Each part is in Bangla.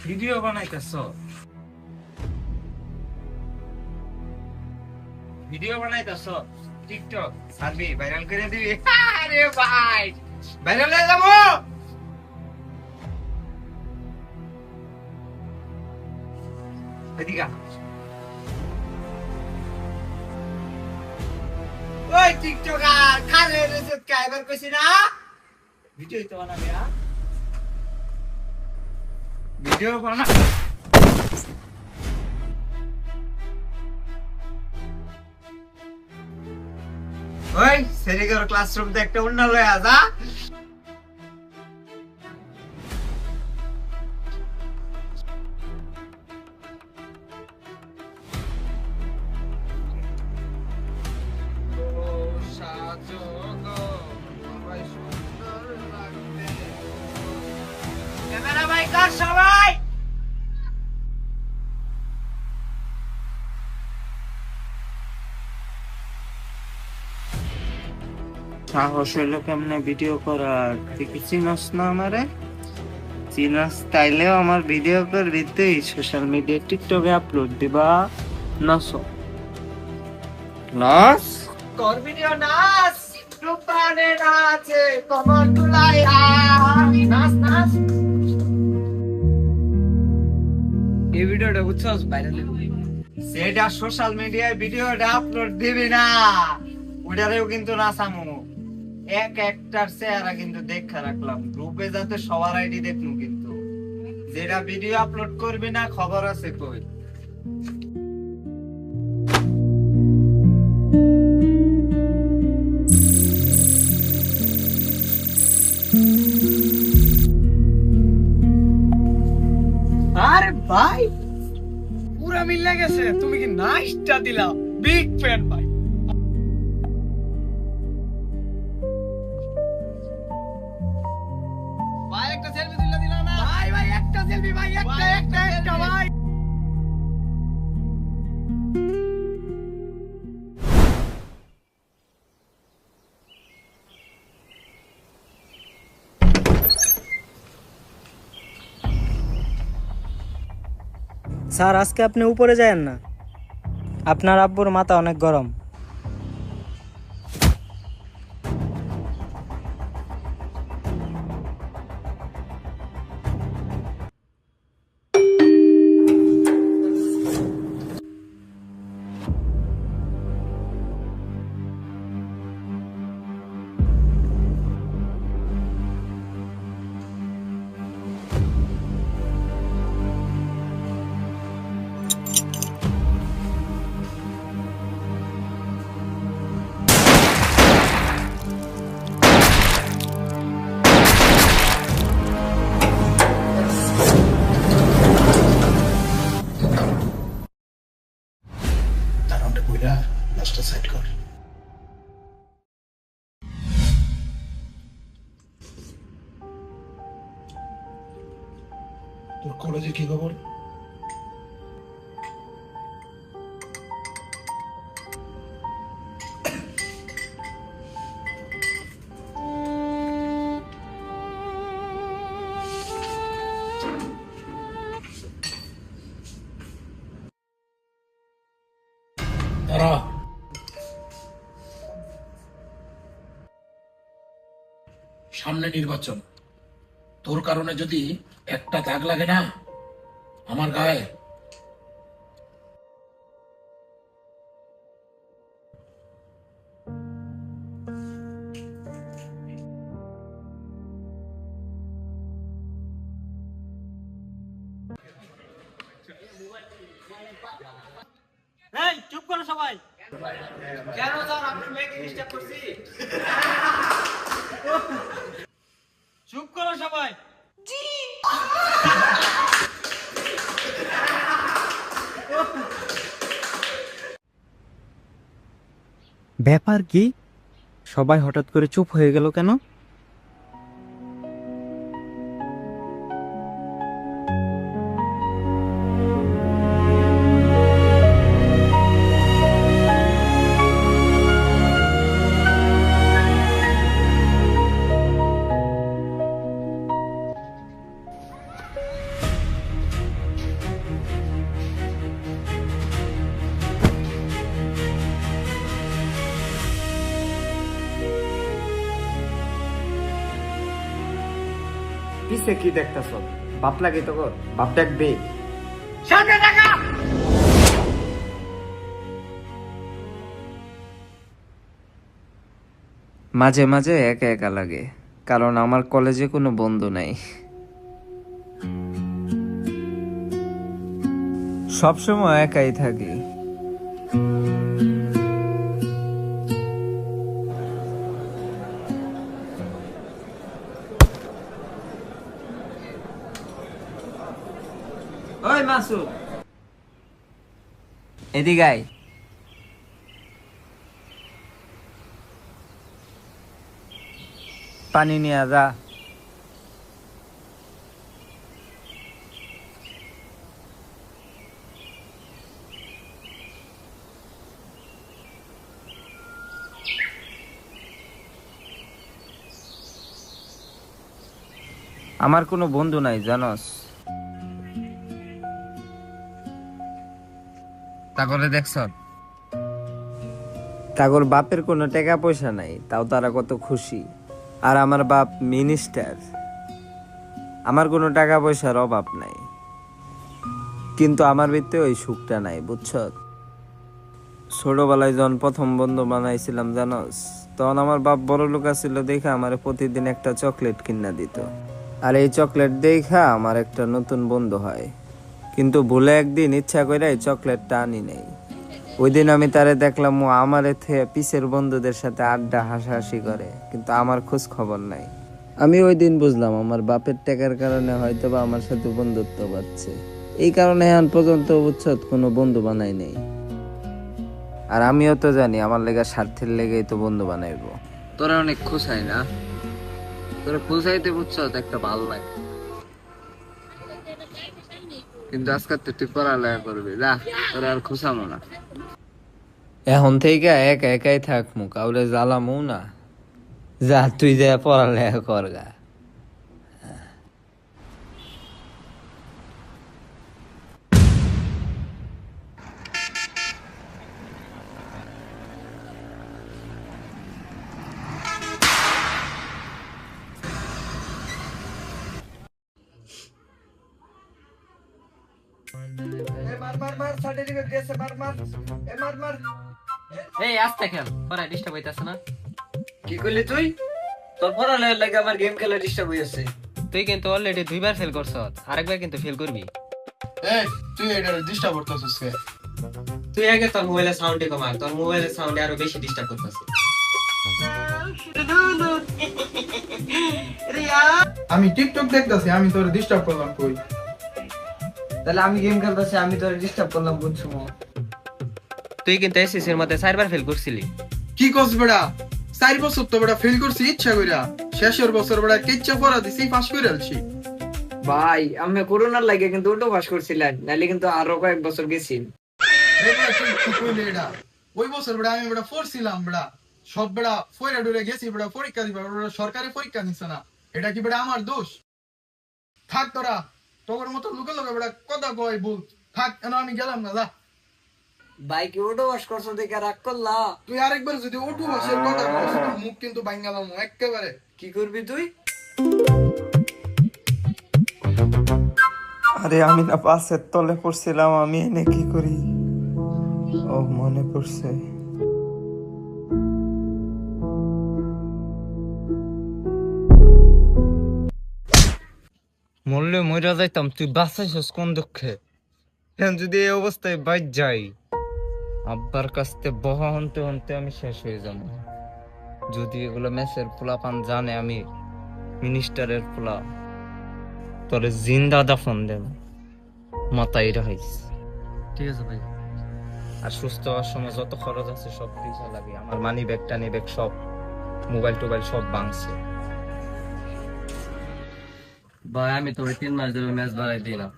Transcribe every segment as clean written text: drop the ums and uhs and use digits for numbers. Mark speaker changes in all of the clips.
Speaker 1: ভিডিও বানাইতেছ? ভিডিও বানাইতেছ টিকটক সার্ভি ভাইরাল করে দিবি? আরে ভাই ভাইরাল হয়ে যাবো। এদিকে ওই টিকটকার কারে রেসেট কাইবার কইছি না ভিডিও তো বানাবি। ভিডিও বানা ওই সেরিগর ক্লাসরুম তে একটা অন্য লয়ে আজা। ক্যামেরা ভাই কার সবাই সাহস হইলো কেমনে ভিডিও করার? তুই কি চিনস না আমারে? চিনস তাইলেও আমার ভিডিও করবি তুই, সোশ্যাল মিডিয়া টিকটকে আপলোড দিবা? নস লস কর ভিডিও নাচ রূপানে নাচে কমর তুলাই নাচ নাচ। এই ভিডিওটা বুঝছস ভাইরাল সেটা সোশ্যাল মিডিয়ায় ভিডিওটা আপলোড দিবি না, ওটারেও কিন্তু নাচামু। এক একটার চেহারা কিন্তু দেখা রাখলাম গ্রুপে যাতে সবার আইডি দেখনু, কিন্তু যেটা ভিডিও আপলোড করবি না খবর আছে কই।
Speaker 2: আরে ভাই পুরা মিলে গেছে, তুমি কি নাইসটা দিলা, বিগ ফ্যান ভাই। ভাই একটা সেলফি তুলে দিলা না ভাই? ভাই একটা সেলফি ভাই, একটা একটা একটা ভাই।
Speaker 3: স্যার আজকে আপনি উপরে যায়েন না, আপনার আব্বুর মাথা অনেক গরম।
Speaker 4: দারুণটা কইরা লাস্টটা সাইড কর। তোর কলেজে কি খবর? দাঁড়া, সামনে নির্বাচন, তোর কারণে যদি একটা দাগ লাগে না আমার গায়ে,
Speaker 2: এই চুপ করো সবাই।
Speaker 1: কেন স্যার আপনি মেয়েকে ডিস্টার্ব করছি?
Speaker 2: চুপ করো সবাই।
Speaker 3: ব্যাপার কি, সবাই হঠাৎ করে চুপ হয়ে গেল কেন?
Speaker 1: পিছে কি দেখতেছ? বাপ লাগে তো বাপ দেখবে।
Speaker 5: মাঝে মাঝে একা একা লাগে, কারণ আমার কলেজে কোনো বন্ধু নাই। সবসময় একাই থাকি।
Speaker 1: ওই মাসুদ,
Speaker 5: এদিকে আয়। পানি নিয়ে যা। আমার কোনো বন্ধু নাই জানস। তাগরে দেখছ, তাগর বাপের কোনো টাকা পয়সা নাই, তাও তারা কত খুশি। আর আমার বাপ মিনিস্টার। আমার কোনো টাকা পয়সার অভাব নাই, কিন্তু আমার ভিতরে ওই সুখটা নাই, বুঝছ? ছোটবেলায় যখন প্রথম বন্ধু বানাইছিলাম জানস, তখন আমার বাপ বড় লোক ছিল দেখে আমার প্রতিদিন একটা চকলেট কিনা দিত। আর এই চকলেট দেখা আমার একটা নতুন বন্ধু হয়, কিন্তু ভুলে একদিন ইচ্ছা করে এই চকলেটটা আনি নাই। ওই দিন আমি তারে দেখলাম ও আমার পিছের বন্ধুদের সাথে আড্ডা হাসাহাসি করে, কিন্তু আমার খোঁজ খবর নাই। আমি ওই দিন বুঝলাম আমার বাপের টাকার কারণে হয়তো বা আমার সাথে বন্ধুত্ব বাড়ছে। এই কারণে এখন পর্যন্ত উচ্ছেদ কোনো বন্ধু বানাই নেই। আর আমিও তো জানি আমার লেগা স্বার্থের লেগেই তো বন্ধু বানাইবো।
Speaker 1: তোরা অনেক খুশাই না? তোরা খুশাইতে বুঝছ একটা ভালো লাগে, কিন্তু আজকাল তো তুই পড়ালেখা করবি না, তোরা আর খুশামো না।
Speaker 5: এখন থেকে একা একাই থাকমু, কাউরে জ্বালামু না। যা তুই যা পড়ালেখা করগা।
Speaker 3: এই আস্তে খেল, পড়ায় ডিস্টার্ব হইতাছে না?
Speaker 1: কি করলি তুই? তোর পড়ালেখার লাগে আমার গেম খেলা ডিস্টার্ব হইছে।
Speaker 3: তুই কিন্তু অলরেডি 2বার ফেল করছ, আরেকবার কিন্তু ফেল করবি।
Speaker 2: এই তুই এটা ডিস্টার্ব করতেছিস কে?
Speaker 3: তুই আগে তোর মোবাইলের সাউন্ডে কমা, তোর মোবাইলের সাউন্ডে আরো বেশি ডিস্টার্ব করতেছে।
Speaker 2: আমি টিকটক দেখতাছি, আমি তোরে ডিস্টার্ব করলাম কই?
Speaker 1: তাহলে আমি গেম খেলতেছি, আমি তোরে ডিস্টার্ব করলাম বুঝছো?
Speaker 3: তুই কিন্তু এসএসসি এর মধ্যে 4বার ফেল করছিলি।
Speaker 2: কি কস বেড়া? 4 বছর তো বেড়া ফেল করছি ইচ্ছা কইরা, শেষের বছর বেড়া কেচ্চা পড়া দিছি, পাস করে আলছি।
Speaker 1: ভাই আমি করোনার লাগে কিন্তু ওটা পাস করছিলাম, নাইলে কিন্তু আরো কয়েক বছর গেছি।
Speaker 2: এই বেড়া তুই কি কইলি এটা? ওই বছর বেড়া আমি বেড়া পড়ছিলাম বেড়া, সব বেড়া ফয়রা ডুরে গেছি বেড়া পরীক্ষা দিবা, বেড়া সরকারি পরীক্ষা নিছে না, এটা কি বেড়া আমার দোষ? থাক তোরা, তোর মতো লুকে লুকে বেড়া কথা কয় বল, থাক কেন আমি গেলাম না, যা।
Speaker 1: ভাই কি ওটা পাস করছো দেখে রাগ করলা?
Speaker 2: তুই আরেকবার যদি ওটু বসের কথা বলিস, তোর মুখ কিন্তু বাঙ্গালাম একেবারে।
Speaker 1: কি করবি তুই?
Speaker 5: আরে আমি না পাশের তলে পড়ছিলাম, আমি এনে কি করি? ও মনে পড়ছে।
Speaker 3: মরলে মইরা যাইতাম, তুই বাঁচাইছস কোন দুঃখে? এখন যদি এই অবস্থায় বাইর যাই, আব্বার কাছতে বহা হনতে হনতে আমি শেষ হয়ে যাব। যদি এগুলো মেসের পোলাপান জানে আমি মিনিস্টারের পোলা, তোরে জিন্দা দাফন দেব, মাথায় রাখিস। ঠিক আছে ভাই। আর সুস্থ হওয়ার সময় যত খরচ আছে সব কিছু লাগে, আমার মানি ব্যাগ টানি ব্যাগ সব, মোবাইল টোবাইল সব ভাঙছে। ভাই আমি তো 3 মাস ধরে ম্যাচ বাড়াই দিই না,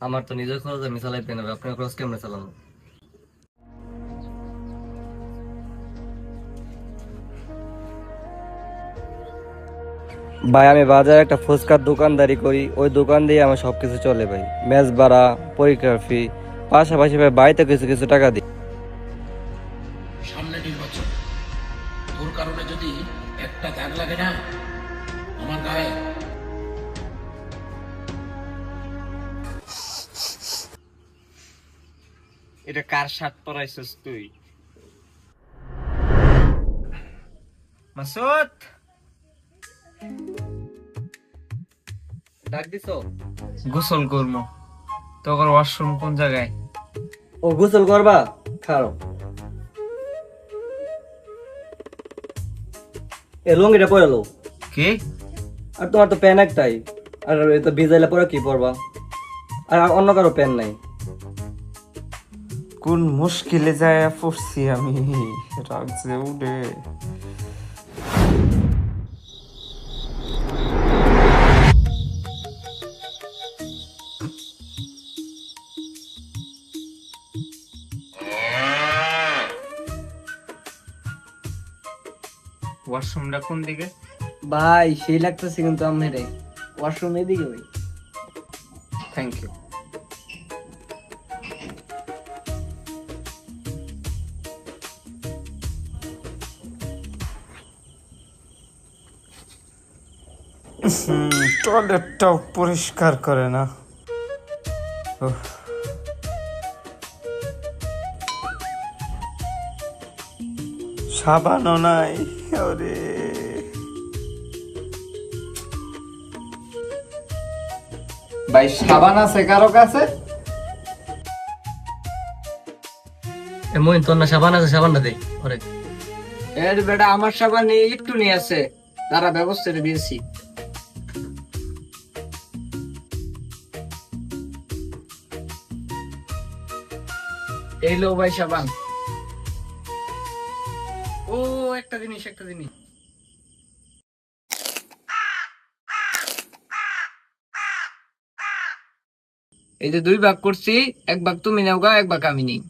Speaker 3: আমার তো নিজের খরচ আমি চালাইতে না, আপনার খরচ কেমনে চালাবো?
Speaker 6: ভাই আমি বাজারে একটা ফুচকার দোকানদারি করি, ওই দোকান দিয়ে আমার সবকিছু চলে ভাই। ম্যাচ ভাড়া, পরীক্ষার ফি, পাশাপাশি ভাই বাড়িতে কিছু কিছু টাকা দিই।
Speaker 4: সামনে নির্বাচন, তোর কারণে যদি একটা দাগ লাগে না আমার গায়ে,
Speaker 3: এটা কার শার্ট পরাইছস তুই? মাসুদ,
Speaker 6: ডাক দিছো?
Speaker 3: গোসল করবো। তোর ওয়াশরুম কোন জায়গায়?
Speaker 6: ও গোসল করবা? খাও। এ লঙ্গিটা পরে লো।
Speaker 3: কি?
Speaker 6: আর তোমার তো প্যান একটাই, আর এটা ভিজাইলে পরে কি পরবা? আর অন্য কারো প্যান নাই।
Speaker 5: কোন মুশকিলে যায় পড়ছি আমি, রাখছে উঠে।
Speaker 3: ওয়াশরুমটা কোন দিকে?
Speaker 6: ভাই সেই লাগতেছে কিন্তু আমি ওয়াশরুম এদিকে ভাই।
Speaker 3: Thank you.
Speaker 5: টয়লেটটাও পরিষ্কার করে না। সাবানও নাই। ওরে
Speaker 3: ভাই সাবান আছে কারো কাছে?
Speaker 6: এমন তোর না সাবান আছে, সাবানটা দে ওরে।
Speaker 3: এর বেটা আমার সাবান একটু নিয়ে আছে, তারা ব্যবস্থা দিয়েছি। এই লো ভাই সাবান। ও একটা জিনিস এই যে 2 ভাগ করছি, 1 ভাগ তুমি নাও গা, 1 ভাগ আমি নেই।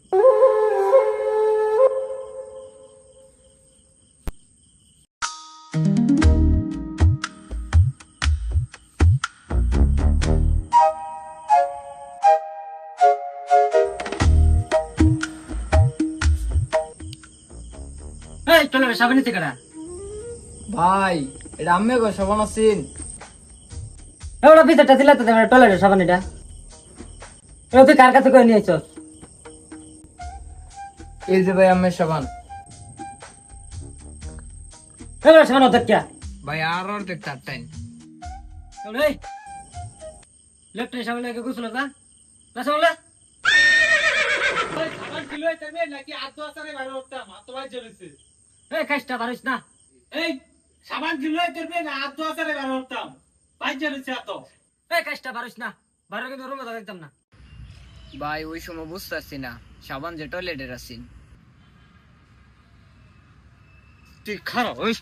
Speaker 6: এই চলে সাবান নিতে কেডা?
Speaker 3: ভাই এটা আম্মে গো সাবান আছেন।
Speaker 6: ওটা ভিতরটা দিলা তো টয়লেটের সাবান এটা। এটা তুই কার কাছে করে নিয়ে আইছস?
Speaker 3: এই যে ভাই আম্মের সাবান।
Speaker 6: এবার সাবান ওটা কি?
Speaker 3: ভাই আর অর্ধেক তার টাইম।
Speaker 6: এই লেফটে সাবান লাগে গোসল না? না সাবান লে। সাবান কিলো এতে নাকি আদো আসারে বাইরে উঠতাম, আতো ভাই জেরেছে। এই কাজটা পারিস না। এই সাবান কিলো এতে না আদো আসারে বাইরে উঠতাম, ভাই জেরেছে আতো। এই কাজটা পারিস না, বাইরে কিন্তু রুমে থাকতাম না।
Speaker 3: ভাই ওই সময় বুঝতেছি না সাবান যে টয়লেটের আছেন। তুই খারাপ ওই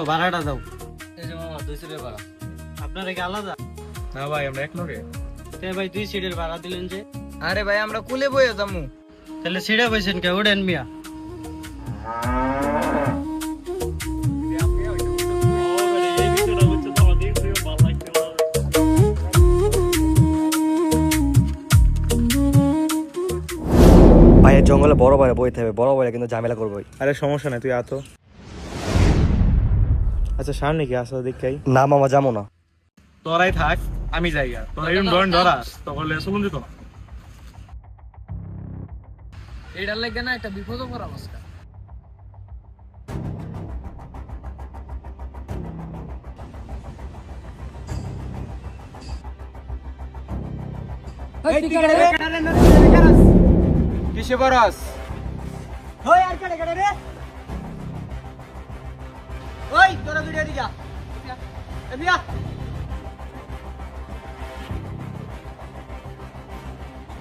Speaker 6: ভাড়াটা দাও। এই যে মামা 200 টাকা ভাড়া। আপনারা কি আলাদা?
Speaker 2: না ভাই আমরা এক লগে।
Speaker 6: ভাই 2 সিটের ভাড়া দিলেন যে?
Speaker 3: আরে ভাই আমরা কুলে বইয়া যামু।
Speaker 6: তাহলে সিটে বসেন কে? উঠেন মিয়া।
Speaker 7: ভাইয়ের জঙ্গলে বড় ভাইরা বই থাকবে, বড় ভাইরা কিন্তু ঝামেলা করবে।
Speaker 2: আরে সমস্যা নাই, তুই আতো। আচ্ছা সামনে কি আসো দেখাই?
Speaker 7: না মামা যাবো না।
Speaker 2: তোরাই থাক, আমি যাইগা। তোরা এরকম ধরাস তখন শুনুন দিত।
Speaker 3: এটার লাগে না একটা বিপদকর অবস্থা।
Speaker 2: কিসে বরাস?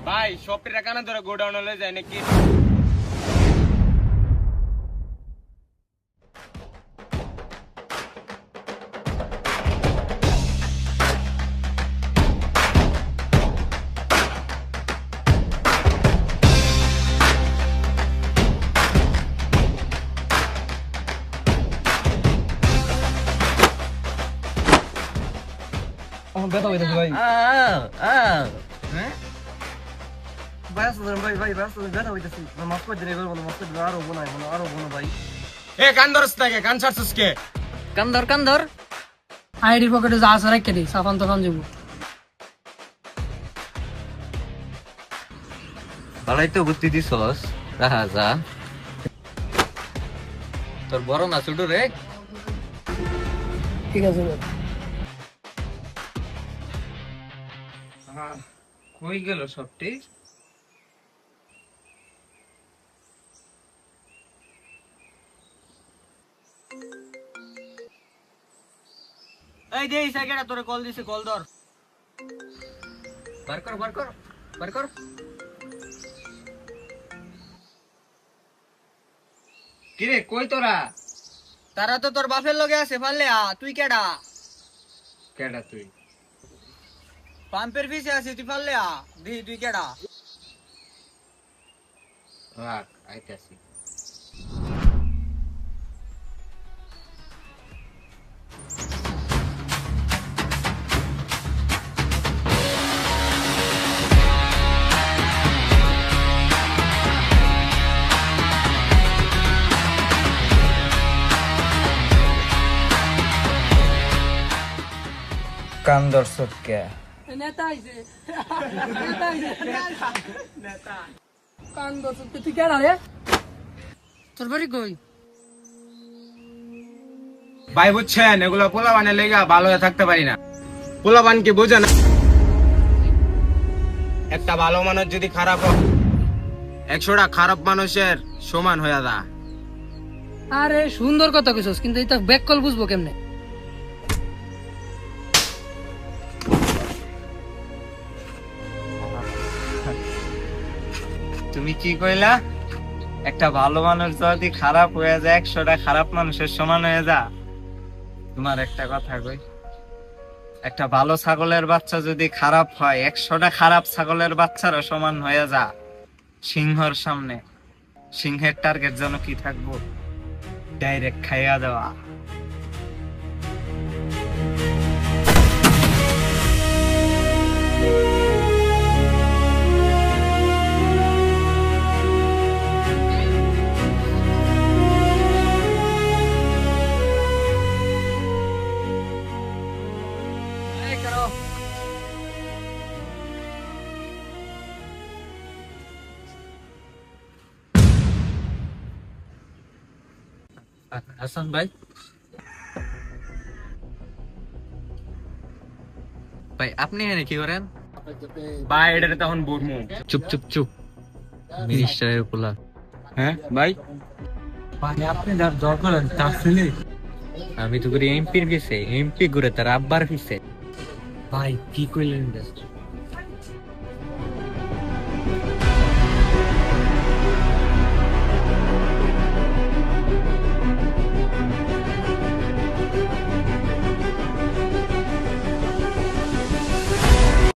Speaker 3: ভাই সপের কানা ধরে গোডাউন হলে যায় নাকি?
Speaker 7: আমার ব্যথা হইতেছে ভাই
Speaker 3: হ্যাঁ
Speaker 7: ভাই আসলে ভাই ভাই ভাই আসলে ব্যথা হইতেছে মাফ করে দিন এবার বলো মাফ করে দিন আরো বোনাই আরো বোনো ভাই
Speaker 6: এ কান ধরস না কে কান ছাড়ছস কে
Speaker 3: কান ধর
Speaker 8: আইডির পকেটে যা আছে রেখে দিই সাফান তখন যাবো
Speaker 3: ভালোই তো বুদ্ধি দিছস রাহা যা তোর বড় না ছোট রে
Speaker 8: ঠিক আছে ভাই।
Speaker 3: কই গেল সবটি
Speaker 6: এই দে এই সাইকেটা তোরে কল দিছে কল ধর
Speaker 3: বার কর কিরে কই তোরা
Speaker 6: তারা তো তোর বাপের লগে আছে পারলে তুই কেডা
Speaker 3: কেডা তুই
Speaker 6: পাম্পের পিছে আছে তুই পারলে দেখি তুই কেডা
Speaker 3: রাখ আইতাছি
Speaker 5: কান দর্শক কে
Speaker 8: নেতা আইছে নেতা কান দর্শক তুই কেডা রে তোর বাড়ি কই
Speaker 6: ভাই বুঝছেন এগুলো পোলাবানের লেগা ভালো হয়ে থাকতে পারি না পোলাবান কি বোঝে না একটা ভালো মানুষ যদি খারাপ হয় 100টা খারাপ মানুষের সমান হয়ে যা
Speaker 8: আরে সুন্দর কথা কইছস কিন্তু এটা ব্যাক কল বুঝবো কেমনে
Speaker 3: তুমি কি কইলা একটা ভালো মানুষ যদি খারাপ হয়ে যায় 100টা খারাপ মানুষের সমান হয়ে যা তোমার একটা কথা কই একটা ভালো ছাগলের বাচ্চা যদি খারাপ হয় 100টা খারাপ ছাগলের বাচ্চারও সমান হয়ে যা সিংহর সামনে সিংহের টার্গেট যেন কি থাকবো ডাইরেক্ট খাইয়া দেওয়া হাসান ভাই ভাই আপনি এখানে কি করেন
Speaker 6: ভাই এটা তখন বলবো
Speaker 3: চুপ মিনিস্টারের পোলা
Speaker 6: হ্যাঁ ভাই
Speaker 3: মানে আপনি যার জল করেন তার ছেলে আমি তো করি এমপির পিছে এমপি ঘুরে তার আব্বার পিছে ভাই কি কইলেন